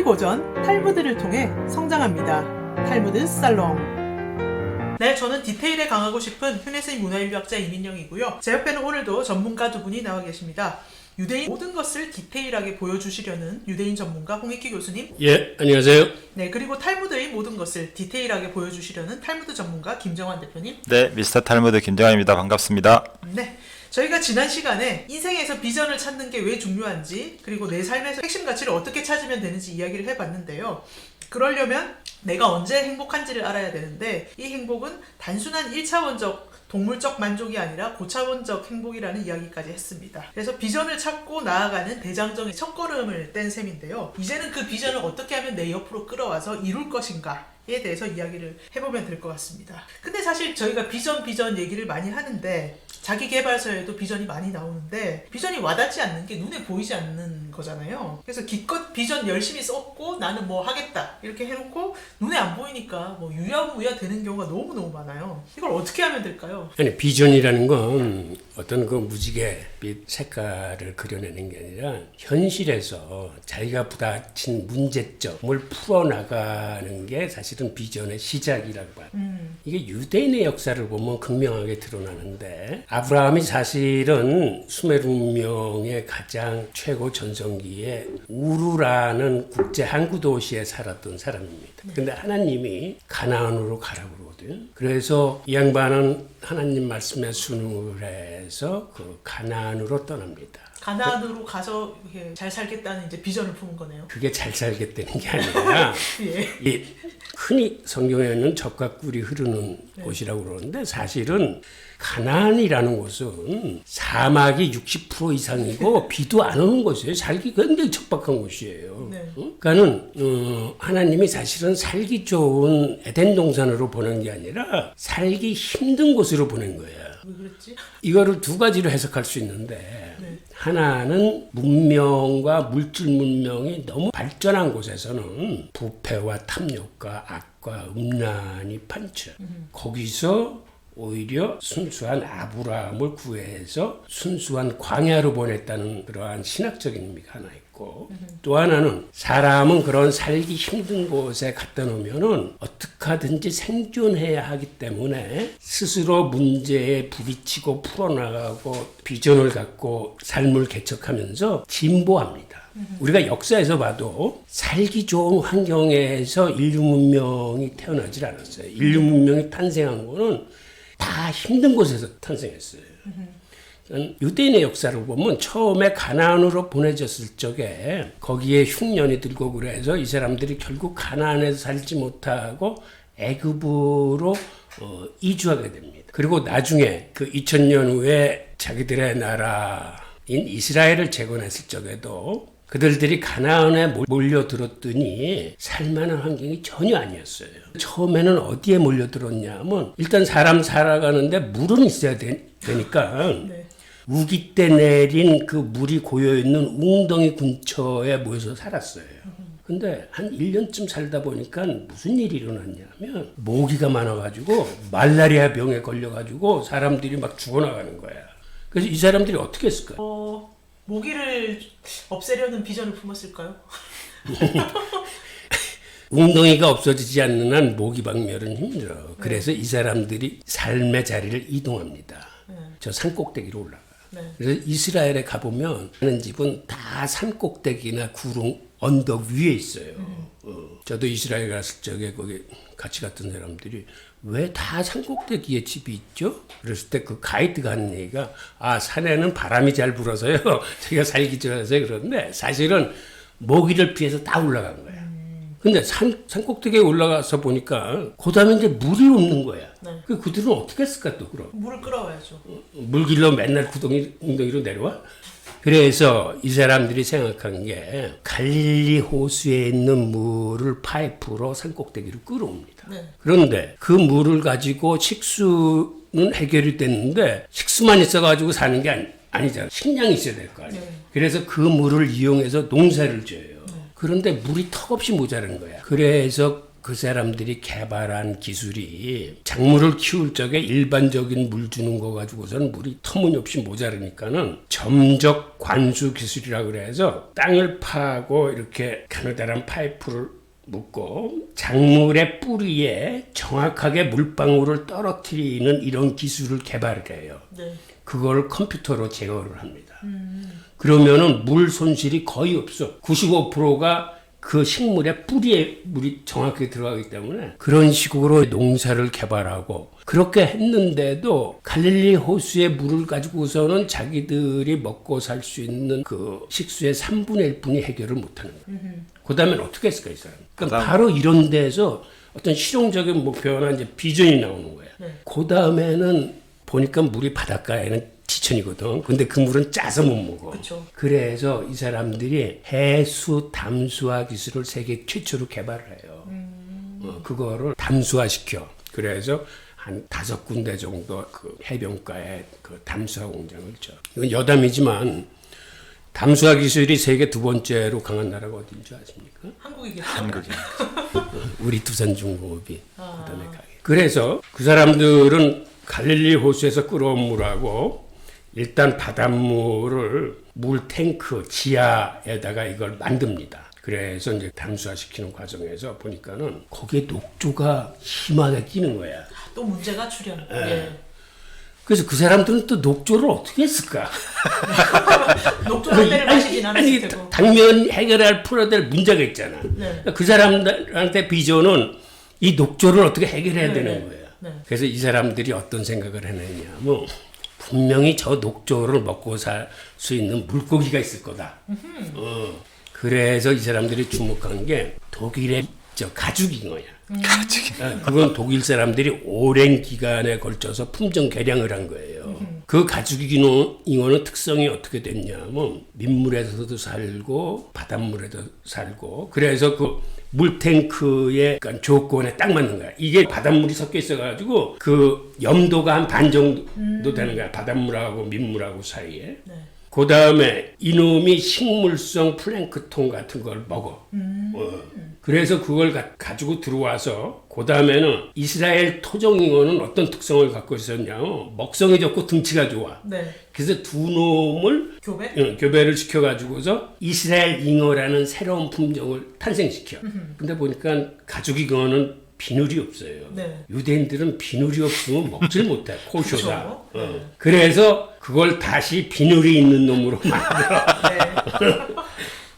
고전 탈무드를 통해 성장합니다. 탈무드 살롱. 네, 저는 디테일에 강하고 싶은 휴네스의 문화인류학자 이민영이고요. 제 옆에는 오늘도 전문가 두 분이 나와 계십니다. 유대인 모든 것을 디테일하게 보여주시려는 유대인 전문가 홍익기 교수님. 예, 안녕하세요. 네, 그리고 탈무드의 모든 것을 디테일하게 보여주시려는 탈무드 전문가 김정환 대표님. 네, 미스터 탈무드 김정환입니다. 반갑습니다. 네, 저희가 지난 시간에 인생에서 비전을 찾는 게 왜 중요한지, 그리고 내 삶에서 핵심 가치를 어떻게 찾으면 되는지 이야기를 해봤는데요. 그러려면 내가 언제 행복한지를 알아야 되는데, 이 행복은 단순한 1차원적 동물적 만족이 아니라 고차원적 행복이라는 이야기까지 했습니다. 그래서 비전을 찾고 나아가는 대장정의 첫걸음을 뗀 셈인데요. 이제는 그 비전을 어떻게 하면 내 옆으로 끌어와서 이룰 것인가에 대해서 이야기를 해보면 될 것 같습니다. 근데 사실 저희가 비전 얘기를 많이 하는데, 자기계발서에도 비전이 많이 나오는데 비전이 와닿지 않는 게 눈에 보이지 않는 거잖아요. 그래서 기껏 비전 열심히 썼고 나는 뭐 하겠다 이렇게 해놓고 눈에 안 보이니까 뭐 유야무야 되는 경우가 너무너무 많아요. 이걸 어떻게 하면 될까요? 아니, 비전이라는 건 어떤 그 무지개빛 색깔을 그려내는 게 아니라 현실에서 자기가 부딪힌 문제점을 풀어나가는 게 사실은 비전의 시작이라고 봐요. 이게 유대인의 역사를 보면 극명하게 드러나는데, 아브라함이 사실은 수메르 문명의 가장 최고 전성기에 우르라는 국제 항구 도시에 살았던 사람입니다. 근데 하나님이 가나안으로 가라고 그러거든. 그래서 이 양반은 하나님 말씀에 순응을 해서 그 가나안으로 떠납니다. 가나안으로 가서 이렇게 잘 살겠다는 이제 비전을 품은 거네요. 그게 잘 살겠다는 게 아니라 예. 이 흔히 성경에는 젖과 꿀이 흐르는 곳이라고 그러는데, 사실은 가나안이라는 곳은 사막이 60% 이상이고 비도 안 오는 곳이에요. 살기 굉장히 척박한 곳이에요. 네. 그러니까는 하나님이 사실은 살기 좋은 에덴 동산으로 보낸 게 아니라 살기 힘든 곳으로 보낸 거예요. 왜 그랬지? 이거를 두 가지로 해석할 수 있는데, 네. 하나는 문명과 물질 문명이 너무 발전한 곳에서는 부패와 탐욕과 악과 음란이 판쳐. 거기서 오히려 순수한 아브라함을 구해서 순수한 광야로 보냈다는 그러한 신학적인 의미가 하나 있고, 또 하나는 사람은 그런 살기 힘든 곳에 갖다 놓으면은 어떻게 하든지 생존해야 하기 때문에 스스로 문제에 부딪히고 풀어나가고 비전을 갖고 삶을 개척하면서 진보합니다. 우리가 역사에서 봐도 살기 좋은 환경에서 인류 문명이 태어나질 않았어요. 인류 문명이 탄생한 거는 다 힘든 곳에서 탄생했어요. 유대인의 역사를 보면 처음에 가나안으로 보내졌을 적에 거기에 흉년이 들고 그래서 이 사람들이 결국 가나안에서 살지 못하고 애굽으로 이주하게 됩니다. 그리고 나중에 그 2000년 후에 자기들의 나라인 이스라엘을 재건했을 적에도 그들이 가나안에 몰려들었더니 살만한 환경이 전혀 아니었어요. 처음에는 어디에 몰려들었냐면, 일단 사람 살아가는데 물은 있어야 되니까 네. 우기 때 내린 그 물이 고여있는 웅덩이 근처에 모여서 살았어요. 근데 한 1년쯤 살다 보니까 무슨 일이 일어났냐면, 모기가 많아가지고 말라리아 병에 걸려가지고 사람들이 막 죽어나가는 거야. 그래서 이 사람들이 어떻게 했을까요? 모기를 없애려는 비전을 품었을까요? 웅덩이가 없어지지 않는 한 모기 박멸은 힘들어. 그래서 이 사람들이 삶의 자리를 이동합니다. 저 산꼭대기로 올라가. 그래서 이스라엘에 가보면 하는 집은 다 산꼭대기나 구름 언덕 위에 있어요. 저도 이스라엘 갔을 적에 거기 같이 갔던 사람들이 왜 다 산꼭대기에 집이 있죠? 그랬을 때 그 가이드가 하는 얘기가, 산에는 바람이 잘 불어서요. 저희가 살기 좋아서 그러는데, 사실은 모기를 피해서 다 올라간 거야. 근데 산꼭대기에 올라가서 보니까 그 다음에 이제 물이 없는 거야. 네. 그들은 어떻게 했을까 또 그럼? 물을 끌어와야죠. 물길로 맨날 웅덩이로 내려와? 그래서 이 사람들이 생각한 게 갈릴리 호수에 있는 물을 파이프로 산꼭대기로 끌어옵니다. 네. 그런데 그 물을 가지고 식수는 해결이 됐는데, 식수만 있어가지고 사는 게 아니잖아. 식량이 있어야 될 거 아니에요. 네. 그래서 그 물을 이용해서 농사를 지어요. 그런데 물이 턱없이 모자란 거야. 그래서 그 사람들이 개발한 기술이 작물을 키울 적에 일반적인 물 주는 거 가지고서는 물이 터무니없이 모자르니까는 점적 관수 기술이라고 그래서 땅을 파고 이렇게 가느다란 파이프를 묶고 작물의 뿌리에 정확하게 물방울을 떨어뜨리는 이런 기술을 개발을 해요. 네. 그걸 컴퓨터로 제어를 합니다. 그러면은 물 손실이 거의 없어. 95%가 그 식물의 뿌리에 물이 정확하게 들어가기 때문에 그런 식으로 농사를 개발하고 그렇게 했는데도 갈릴리 호수의 물을 가지고서는 자기들이 먹고 살 수 있는 그 식수의 3분의 1뿐이 해결을 못하는 거예요. 그 다음엔 어떻게 했을까, 이 사람? 그러니까 바로 이런 데서 어떤 실용적인 목표나 이제 비전이 나오는 거예요. 네. 그 다음에는 보니까 물이 바닷가에는 지천이거든. 근데 그 물은 짜서 못 먹어. 그쵸. 그래서 이 사람들이 해수 담수화 기술을 세계 최초로 개발을 해요. 그거를 담수화시켜. 그래서 한 5군데 정도 그 해변가에 그 담수화 공장을 쳐. 이건 여담이지만 담수화 기술이 세계 2번째로 강한 나라가 어딘 줄 아십니까? 한국이겠죠. 한국이. 우리 두산중공업이 그다음에 가게. 그래서 그 사람들은 갈릴리 호수에서 끌어온 물하고 일단 바닷물을 물 탱크 지하에다가 이걸 만듭니다. 그래서 이제 담수화시키는 과정에서 보니까는 거기에 녹조가 심하게 끼는 거야. 또 문제가 출현. 예. 예. 그래서 그 사람들은 또 녹조를 어떻게 했을까? 녹조 한 대를 마시진 않았을 테고. 당면 해결할 풀어야 될 문제가 있잖아. 네. 그러니까 그 사람들한테 비전은 이 녹조를 어떻게 해결해야 네, 되는 네. 거예요. 네. 그래서 이 사람들이 어떤 생각을 해냈냐면 분명히 저 녹조를 먹고 살 수 있는 물고기가 있을 거다. 그래서 이 사람들이 주목한 게 독일의 저 가죽잉어야. 그건 독일 사람들이 오랜 기간에 걸쳐서 품종 개량을 한 거예요. 그 가죽잉어는 특성이 어떻게 됐냐면 민물에서도 살고 바닷물에도 살고 그래서 그 물탱크의 그러니까 조건에 딱 맞는 거야. 이게 바닷물이 섞여 있어가지고 그 염도가 한 반 정도 되는 거야. 바닷물하고 민물하고 사이에. 네. 그 다음에 이놈이 식물성 플랭크톤 같은 걸 먹어. 그래서 그걸 가지고 들어와서 그 다음에는 이스라엘 토종잉어는 어떤 특성을 갖고 있었냐면 먹성이 좋고 등치가 좋아. 네. 그래서 두 놈을 교배? 교배를 시켜가지고서 이스라엘 잉어라는 새로운 품종을 탄생시켜. 근데 보니까 가죽잉어는 비늘이 없어요. 네. 유대인들은 비늘이 없으면 먹질 못해. 코쇼다. 그쵸? 네. 그래서 그걸 다시 비늘이 있는 놈으로 만들어. 네.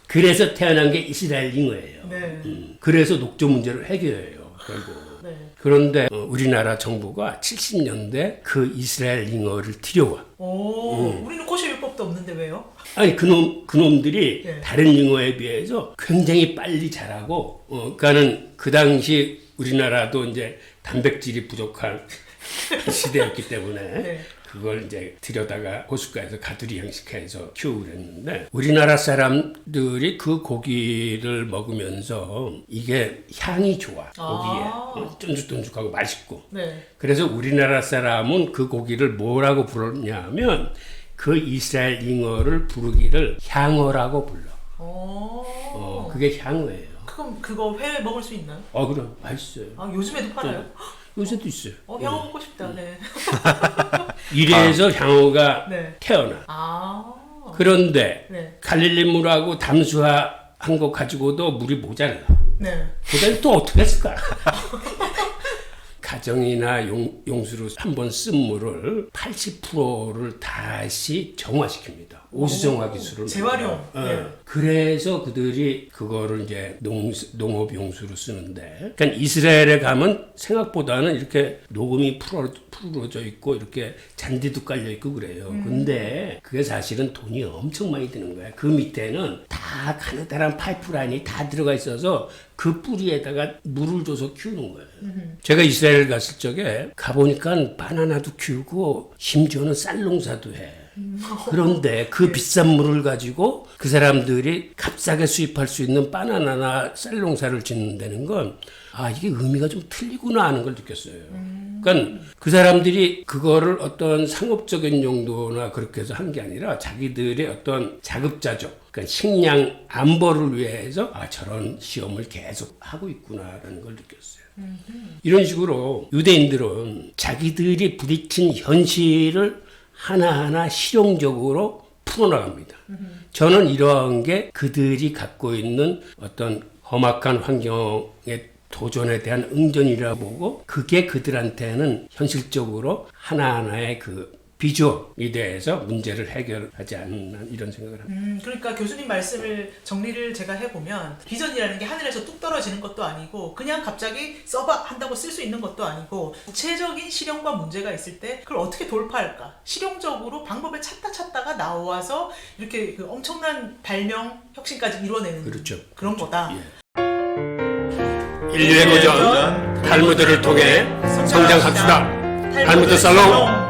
그래서 태어난 게 이스라엘 잉어예요. 네. 그래서 녹조 문제를 해결해요. 결국. 네. 그런데 우리나라 정부가 70년대 그 이스라엘 잉어를 들여와. 오, 우리는 코시율법도 없는데 왜요? 아니 그놈들이 네. 다른 잉어에 비해서 굉장히 빨리 자라고 그러니까는 그 당시 우리나라도 이제 단백질이 부족한 시대였기 때문에 네. 그걸 이제 들여다가 호숫가에서 가두리 형식해서 키우고 그랬는데 우리나라 사람들이 그 고기를 먹으면서 이게 향이 좋아 고기에 쫀득쫀득하고 맛있고 네. 그래서 우리나라 사람은 그 고기를 뭐라고 부르냐면 그 이스라엘 잉어를 부르기를 향어라고 불러. 오. 그게 향어예요. 그럼 그거 회 먹을 수 있나요? 그럼 맛있어요. 아, 요즘에도 팔아요? 요새도 있어요. 향어 먹고 싶다. 네. 이래서 향어가 네. 태어나. 아. 그런데 네. 갈릴리 물하고 담수화한 거 가지고도 물이 모자라. 네. 그다음에 또 어떻게 했을까? 가정이나 용수로 한번 쓴 물을 80%를 다시 정화시킵니다. 오수정화 기술을. 재활용. 네. 그래서 그들이 그거를 이제 농업 용수로 쓰는데, 그러니까 이스라엘에 가면 생각보다는 이렇게 녹음이 풀어져 있고 이렇게 잔디도 깔려 있고 그래요. 근데 그게 사실은 돈이 엄청 많이 드는 거야. 그 밑에는 다 가느다란 파이프라인이 다 들어가 있어서 그 뿌리에다가 물을 줘서 키우는 거예요. 제가 이스라엘 갔을 적에 가보니까 바나나도 키우고 심지어는 쌀 농사도 해. 그런데 그 비싼 물을 가지고 그 사람들이 값싸게 수입할 수 있는 바나나나 쌀 농사를 짓는다는 건 이게 의미가 좀 틀리구나 하는 걸 느꼈어요. 그러니까 그 사람들이 그거를 어떤 상업적인 용도나 그렇게 해서 한 게 아니라 자기들의 어떤 자급자족, 그러니까 식량 안보를 위해서 저런 시험을 계속 하고 있구나라는 걸 느꼈어요. 이런 식으로 유대인들은 자기들이 부딪힌 현실을 하나하나 실용적으로 풀어나갑니다. 저는 이러한 게 그들이 갖고 있는 어떤 험악한 환경의 도전에 대한 응전이라고 보고 그게 그들한테는 현실적으로 하나하나의 그 비주얼이 대해서 문제를 해결하지 않는 이런 생각을 합니다. 그러니까 교수님 말씀을 정리를 제가 해보면 비전이라는 게 하늘에서 뚝 떨어지는 것도 아니고 그냥 갑자기 써봐 한다고 쓸 수 있는 것도 아니고 구체적인 실용과 문제가 있을 때 그걸 어떻게 돌파할까 실용적으로 방법을 찾다가 나와서 이렇게 그 엄청난 발명 혁신까지 이뤄내는 그렇죠. 그런 거다. 인류의 고전 탈무드를 통해 성장합시다. 탈무드 살롱.